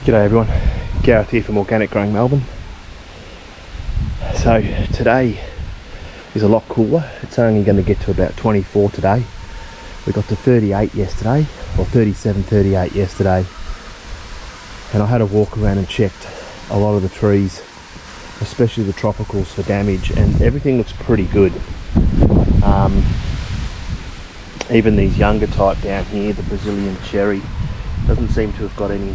G'day everyone, Gareth here from Organic Growing Melbourne. So today is a lot cooler. It's only going to get to about 24 today. We got to 38 yesterday, or 37, 38 yesterday. And I had a walk around and checked a lot of the trees, especially the tropicals, for damage, and everything looks pretty good. Even these younger type down here, the Brazilian cherry, doesn't seem to have got any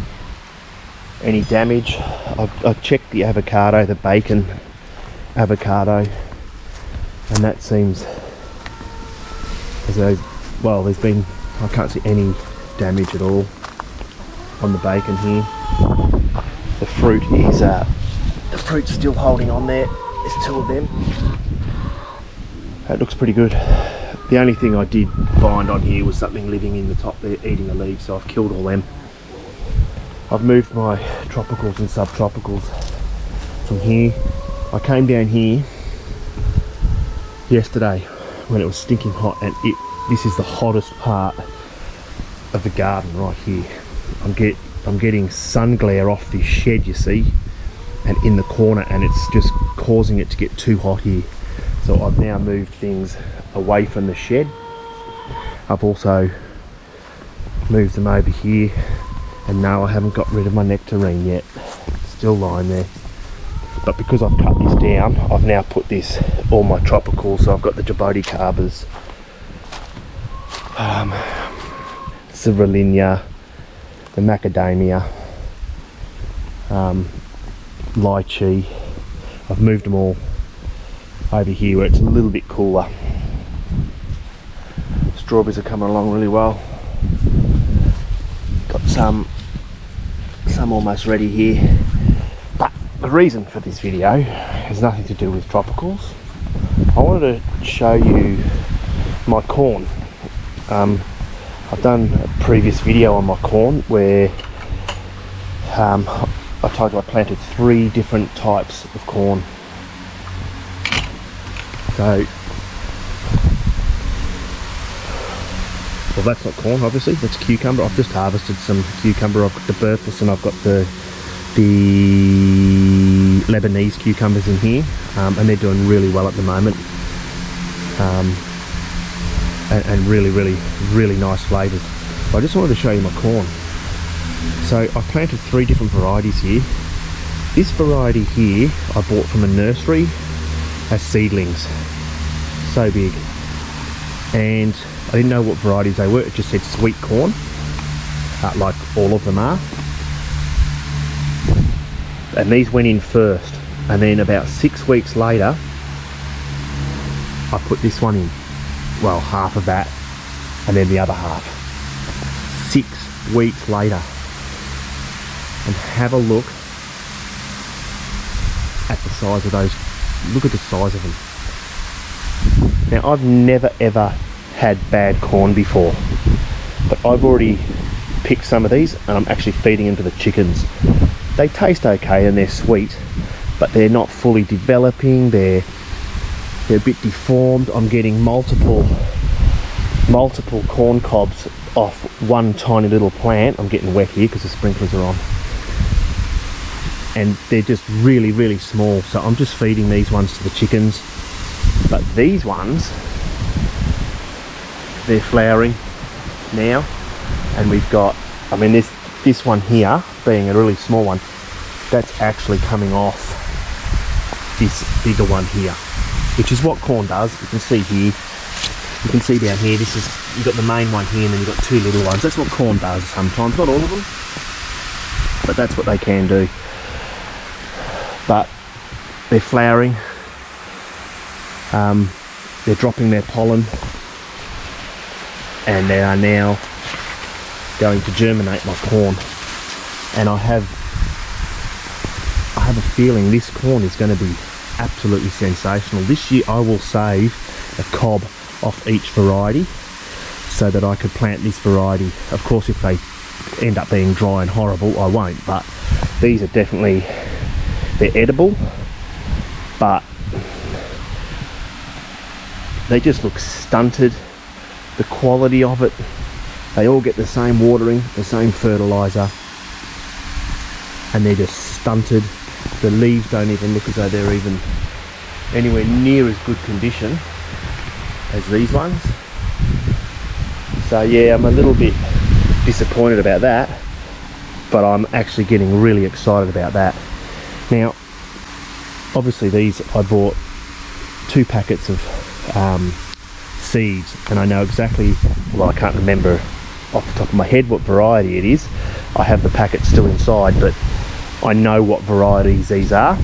damage. I've checked the avocado, the bacon avocado, and that seems as though, well, there's been, I can't see any damage at all on the bacon here. The fruit is, the fruit's still holding on there. There's two of them. That looks pretty good. The only thing I did find on here was something living in the top there, eating the leaves, so I've killed all them. I've moved my tropicals and subtropicals from here. I came down here yesterday when it was stinking hot, and this is the hottest part of the garden right here. I'm getting sun glare off this shed, you see, and in the corner, and it's just causing it to get too hot here. So I've now moved things away from the shed. I've also moved them over here. And no, I haven't got rid of my nectarine yet. It's still lying there. But because I've cut this down, I've now put all my tropicals. So I've got the Jaboticabas, Sirolinia, the macadamia, lychee. I've moved them all over here where it's a little bit cooler. Strawberries are coming along really well. Got some almost ready here. But the reason for this video has nothing to do with tropicals. I wanted to show you my corn. I've done a previous video on my corn where I told you I planted 3 different types of corn. So, well, that's not corn, obviously, that's cucumber. I've just harvested some cucumber. I've got the Berthelsen, I've got the Lebanese cucumbers in here, and they're doing really well at the moment, and really nice flavours. I just wanted to show you my corn. So I planted 3 different varieties here. This variety here I bought from a nursery as seedlings, so big, and I didn't know what varieties they were. It just said sweet corn, like all of them are. And these went in first, and then about 6 weeks later I put this one in. Well, half of that, and then the other half. 6 weeks later. And have a look at the size of those. Look at the size of them. Now, I've never ever had bad corn before, but I've already picked some of these and I'm actually feeding them to the chickens. They taste okay and they're sweet, but they're not fully developing. They're a bit deformed. I'm getting multiple corn cobs off one tiny little plant. I'm getting wet here because the sprinklers are on, and they're just really small. So I'm just feeding these ones to the chickens. But these ones, they're flowering now, and we've got, I mean, this one here being a really small one, that's actually coming off this bigger one here, which is what corn does. You can see here, you can see down here, this is, you've got the main one here and then you've got 2 little ones. That's what corn does sometimes, not all of them, but that's what they can do. But they're flowering, they're dropping their pollen, and they are now going to germinate my corn. And I have a feeling this corn is going to be absolutely sensational. This year I will save a cob off each variety so that I could plant this variety. Of course, if they end up being dry and horrible, I won't, but these are definitely, they're edible, but they just look stunted. the quality of it. They all get the same watering, the same fertilizer, and they're just stunted. The leaves don't even look as though they're even anywhere near as good condition as these ones. So yeah, I'm a little bit disappointed about that, but I'm actually getting really excited about that. Now, obviously these, I bought 2 packets of seeds, and I know exactly, well, I can't remember off the top of my head what variety it is. I have the packet still inside, but I know what varieties these are,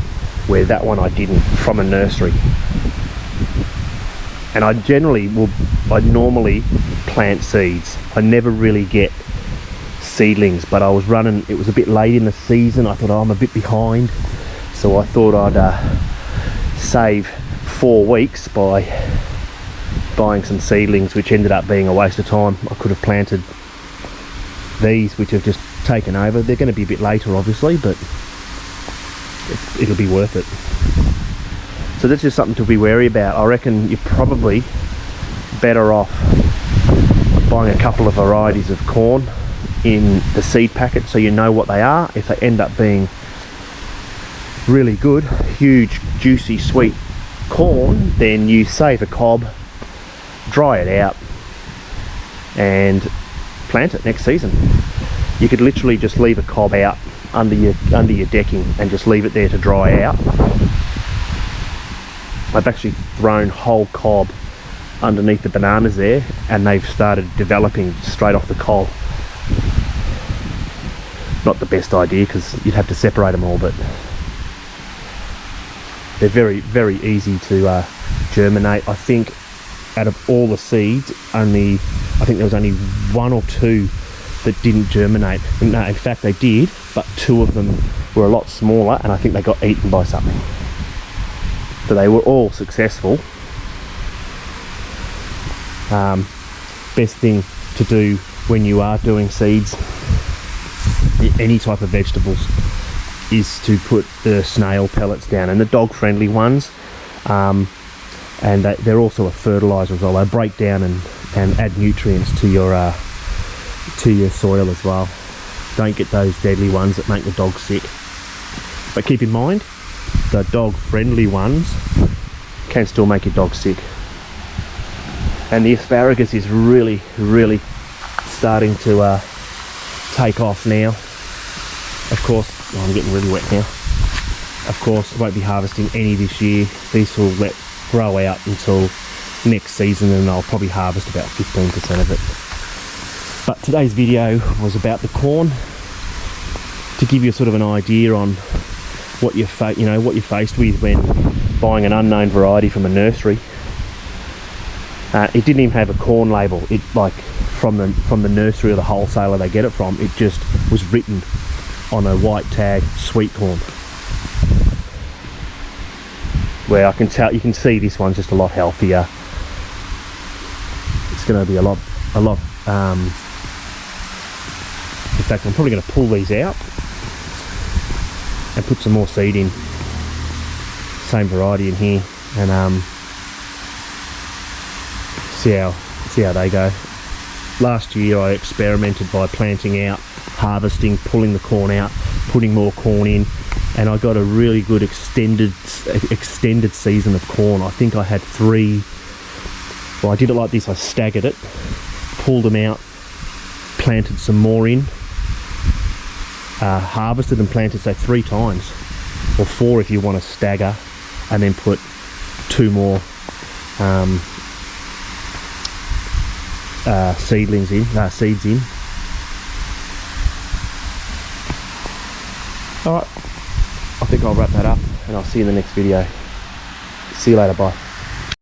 where that one I didn't, from a nursery. And I normally plant seeds. I never really get seedlings, but I was running, it was a bit late in the season. I thought, oh, I'm a bit behind, so I thought I'd save 4 weeks by buying some seedlings, which ended up being a waste of time. I could have planted these, which have just taken over. They're going to be a bit later, obviously, but it'll be worth it. So that's just something to be wary about. I reckon you're probably better off buying a couple of varieties of corn in the seed packet, so you know what they are. If they end up being really good, huge, juicy, sweet corn, then you save a cob, dry it out, and plant it next season. You could literally just leave a cob out under your decking and just leave it there to dry out. I've actually thrown whole cob underneath the bananas there, and they've started developing straight off the cob. Not the best idea, because you'd have to separate them all, but they're very, very easy to germinate. I think out of all the seeds, I think there was only 1 or 2 that didn't germinate. No, in fact they did, but 2 of them were a lot smaller, and I think they got eaten by something. So they were all successful. Best thing to do when you are doing seeds, any type of vegetables, is to put the snail pellets down, and the dog friendly ones, and they're also a fertilizer as well. They break down and add nutrients to your soil as well. Don't get those deadly ones that make the dog sick. But keep in mind, the dog friendly ones can still make your dog sick. And the asparagus is really, really starting to take off now. Of course, I'm getting really wet now. Of course, won't be harvesting any this year. These will grow out until next season, and I'll probably harvest about 15% of it. But today's video was about the corn, to give you sort of an idea on what you're faced with when buying an unknown variety from a nursery. It didn't even have a corn label. It, like, from the nursery or the wholesaler they get it from, it just was written on a white tag, sweet corn. Where you can see this one's just a lot healthier. It's going to be a lot. In fact, I'm probably going to pull these out and put some more seed in. Same variety in here, and see how they go. Last year I experimented by planting out, harvesting, pulling the corn out, putting more corn in, and I got a really good extended season of corn. I think I had 3. Well, I did it like this. I staggered it, pulled them out, planted some more in, harvested and planted, say 3 times, or 4 if you want to stagger, and then put 2 more seeds in. Alright, I think I'll wrap that up, and I'll see you in the next video. See you later, bye.